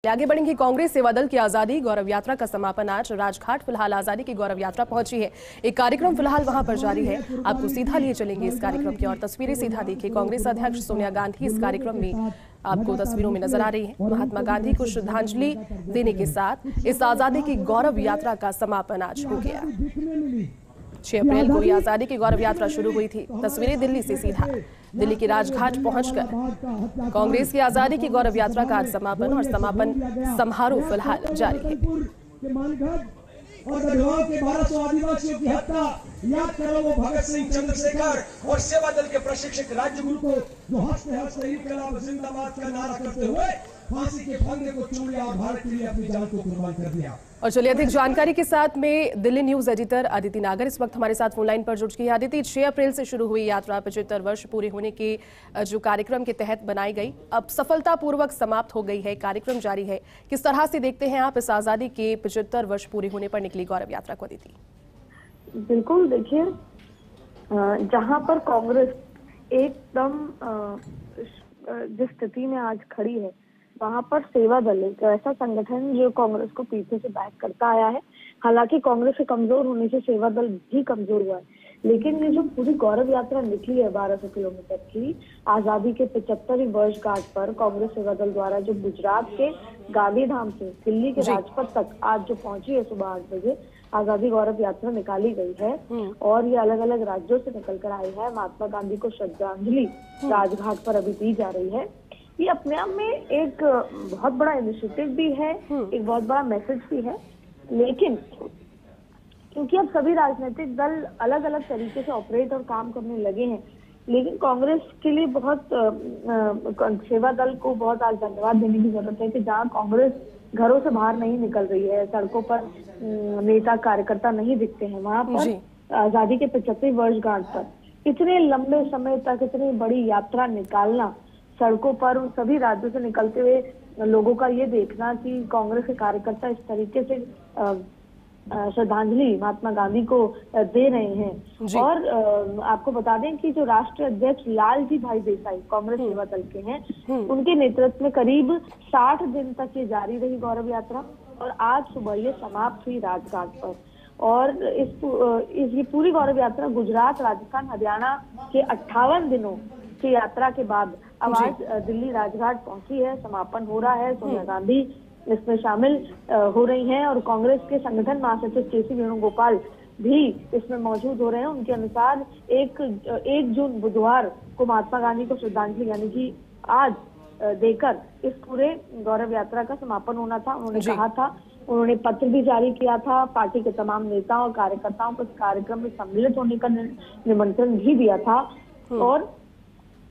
आगे बढ़ेंगे। कांग्रेस सेवा दल की आजादी गौरव यात्रा का समापन आज राजघाट। फिलहाल आजादी की गौरव यात्रा पहुंची है। एक कार्यक्रम फिलहाल वहां पर जारी है। आपको सीधा लिए चलेंगे इस कार्यक्रम की और तस्वीरें सीधा देखिए। कांग्रेस अध्यक्ष सोनिया गांधी इस कार्यक्रम में आपको तस्वीरों में नजर आ रही हैं। महात्मा गांधी को श्रद्धांजलि देने के साथ इस आजादी की गौरव यात्रा का समापन आज हो गया। 6 अप्रैल को आजादी की गौरव यात्रा शुरू हुई थी। तस्वीरें दिल्ली से सीधा दिल्ली के राजघाट पहुंचकर कांग्रेस की आजादी की गौरव यात्रा का आज समापन और समापन समारोह फिलहाल जारी है। और गढ़वाल के 1200 आदिवासियों की हत्या याद करो वो भगत सिंह, चंद्रशेखर और सेवा दल के प्रशिक्षक राजगुरु को जो हंसते हंसते इनकलाब जिंदाबाद का नारा करते हुए फांसी के फंदे को चूम लिया और भारत के लिए अपनी जान को कुर्बान कर दिया। और चलिए अधिक जानकारी के साथ में दिल्ली न्यूज एडिटर अदिति नागर इस वक्त हमारे साथ फोन लाइन पर जुड़ चुकी है। अदिति, 6 अप्रैल से शुरू हुई यात्रा 75 वर्ष पूरे होने के जो कार्यक्रम के तहत बनाई गई, अब सफलतापूर्वक समाप्त हो गई है, कार्यक्रम जारी है। किस तरह से देखते हैं आप इस आजादी के 75 वर्ष पूरे होने पर निकली गौरव यात्रा को? अदिति, बिल्कुल, देखिए, जहां पर कांग्रेस एकदम जिस स्थिति में आज खड़ी है, वहां पर सेवा दल एक ऐसा संगठन जो कांग्रेस को पीछे से बैक करता आया है। हालांकि कांग्रेस के कमजोर होने से सेवा दल भी कमजोर हुआ है, लेकिन ये जो पूरी गौरव यात्रा निकली है 1200 किलोमीटर की, आजादी के 75वीं वर्षगांठ पर कांग्रेस सेवा दल द्वारा जो गुजरात के गांधीधाम से दिल्ली के राजपथ तक आज जो पहुंची है सुबह 8 बजे, आजादी गौरव यात्रा निकाली गई है और ये अलग अलग राज्यों से निकल कर आई है। महात्मा गांधी को श्रद्धांजलि राजघाट पर अभी दी जा रही है। ये अपने आप में एक बहुत बड़ा इनिशिएटिव भी है, एक बहुत बड़ा मैसेज भी है, लेकिन क्योंकि अब सभी राजनीतिक दल अलग अलग तरीके से ऑपरेट और काम करने लगे हैं, लेकिन कांग्रेस के लिए बहुत सेवा दल को बहुत आज धन्यवाद देने की जरूरत है कि जहां कांग्रेस घरों से बाहर नहीं निकल रही है, सड़कों पर नेता कार्यकर्ता नहीं दिखते हैं, वहां पर आजादी के 75वीं वर्षगांठ पर इतने लंबे समय तक इतनी बड़ी यात्रा निकालना, सड़कों पर उन सभी राज्यों से निकलते हुए लोगों का ये देखना कि कांग्रेस के कार्यकर्ता इस तरीके से श्रद्धांजलि महात्मा गांधी को दे रहे हैं। और आपको बता दें कि जो राष्ट्रीय अध्यक्ष लालजी भाई देसाई कांग्रेस सेवा दल के हैं, उनके नेतृत्व में करीब 60 दिन तक ये जारी रही गौरव यात्रा और आज सुबह ये समाप्त हुई राजघाट पर। और ये पूरी गौरव यात्रा गुजरात, राजस्थान, हरियाणा के 58 दिनों की यात्रा के बाद अब आज दिल्ली राजघाट पहुंची है, समापन हो रहा है। सोनिया गांधी इसमें शामिल हो रही हैं और कांग्रेस के संगठन महासचिव के.सी. वेणुगोपाल भी इसमें मौजूद हो रहे हैं। उनके अनुसार 1 जून बुधवार को महात्मा गांधी को श्रद्धांजलि यानी कि आज देकर इस पूरे गौरव यात्रा का समापन होना था। उन्होंने कहा था, उन्होंने पत्र भी जारी किया था, पार्टी के तमाम नेताओं और कार्यकर्ताओं को इस कार्यक्रम में सम्मिलित होने का निमंत्रण भी दिया था। और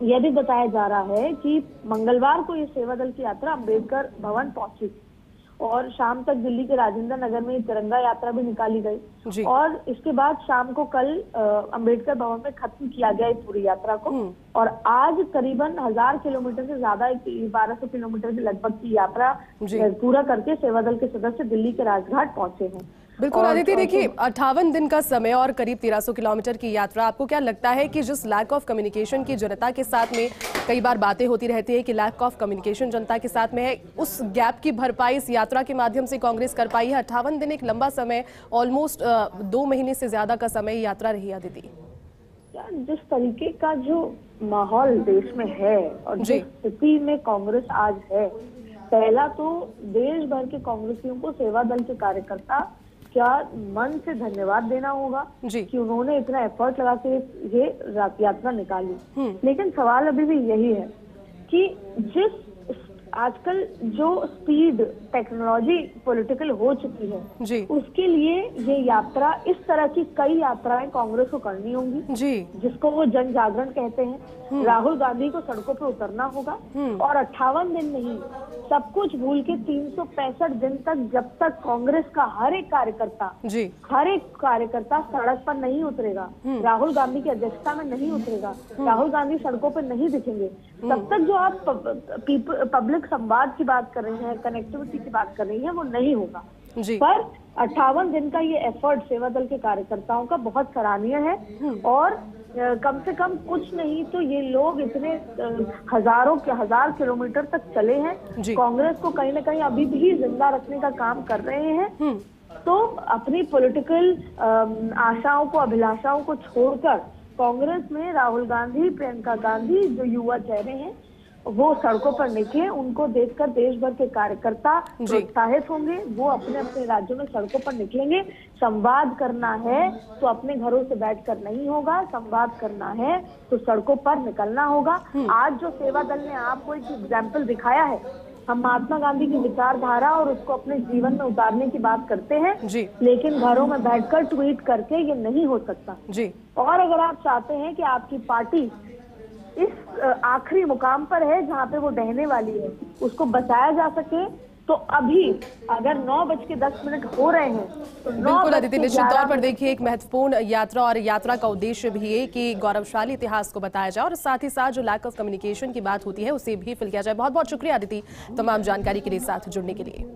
यह भी बताया जा रहा है कि मंगलवार को ये सेवा दल की यात्रा अंबेडकर भवन पहुंची और शाम तक दिल्ली के राजेंद्र नगर में तिरंगा यात्रा भी निकाली गई और इसके बाद शाम को कल अंबेडकर भवन में खत्म किया गया इस पूरी यात्रा को। और आज करीबन 1000 किलोमीटर से ज्यादा 1200 किलोमीटर के लगभग की यात्रा पूरा करके सेवा दल के सदस्य दिल्ली के राजघाट पहुंचे हैं। बिल्कुल अदिति, देखिए 58 दिन का समय और करीब 1300 किलोमीटर की यात्रा, आपको क्या लगता है कि जिस लैक ऑफ कम्युनिकेशन की जनता के साथ में कई बार बातें होती रहती है कि लैक ऑफ कम्युनिकेशन जनता के साथ में है, उस गैप की भरपाई इस यात्रा के माध्यम से कांग्रेस कर पाई है? 58 दिन एक लंबा समय, ऑलमोस्ट 2 महीने से ज्यादा का समय यात्रा रही है। अदिति, जिस तरीके का जो माहौल देश में है और जिस स्थिति में कांग्रेस आज है, पहला तो देश भर के कांग्रेसियों को सेवा दल के कार्यकर्ता क्या मन से धन्यवाद देना होगा कि उन्होंने इतना एफर्ट लगा के ये यात्रा निकाली। लेकिन सवाल अभी भी यही है कि जिस आजकल जो स्पीड टेक्नोलॉजी पॉलिटिकल हो चुकी है, उसके लिए ये यात्रा, इस तरह की कई यात्राएं कांग्रेस को करनी होंगी, जिसको वो जन जागरण कहते हैं। राहुल गांधी को सड़कों पर उतरना होगा और 58 दिन नहीं, सब कुछ भूल के 365 दिन तक, जब तक कांग्रेस का हर एक कार्यकर्ता सड़क पर नहीं उतरेगा, राहुल गांधी की अध्यक्षता में नहीं उतरेगा, राहुल गांधी सड़कों पर नहीं दिखेंगे, तब तक जो आप पब्लिक संवाद की बात कर रही हैं, कनेक्टिविटी की बात कर रही हैं, वो नहीं होगा। पर 58 दिन का ये एफर्ट सेवा दल के कार्यकर्ताओं का बहुत सराहनीय है और कम से कम कुछ नहीं तो ये लोग इतने हजार किलोमीटर तक चले हैं, कांग्रेस को कहीं ना कहीं अभी भी जिंदा रखने का काम कर रहे हैं। तो अपनी पॉलिटिकल आशाओं को, अभिलाषाओं को छोड़कर कांग्रेस में राहुल गांधी, प्रियंका गांधी जो युवा चेहरे हैं वो सड़कों पर निकले। उनको देखकर देश भर के कार्यकर्ता प्रोत्साहित होंगे, वो अपने अपने राज्यों में सड़कों पर निकलेंगे। संवाद करना है तो अपने घरों से बैठकर नहीं होगा, संवाद करना है तो सड़कों पर निकलना होगा। आज जो सेवा दल ने आपको एक एग्जाम्पल दिखाया है, हम महात्मा गांधी की विचारधारा और उसको अपने जीवन में उतारने की बात करते हैं, लेकिन घरों में बैठकर ट्वीट करके ये नहीं हो सकता। और अगर आप चाहते हैं कि आपकी पार्टी इस आखिरी मुकाम पर है जहां पे वो डहने वाली है, उसको बचाया जा सके, तो अभी अगर 9:10 हो रहे हैं तो बिल्कुल अदिति, निश्चित तौर पर देखिए एक महत्वपूर्ण यात्रा और यात्रा का उद्देश्य भी है कि गौरवशाली इतिहास को बताया जाए और साथ ही साथ जो लैक ऑफ कम्युनिकेशन की बात होती है उसे भी फिल किया जाए। बहुत बहुत शुक्रिया अदिति तमाम जानकारी के लिए साथ जुड़ने के लिए।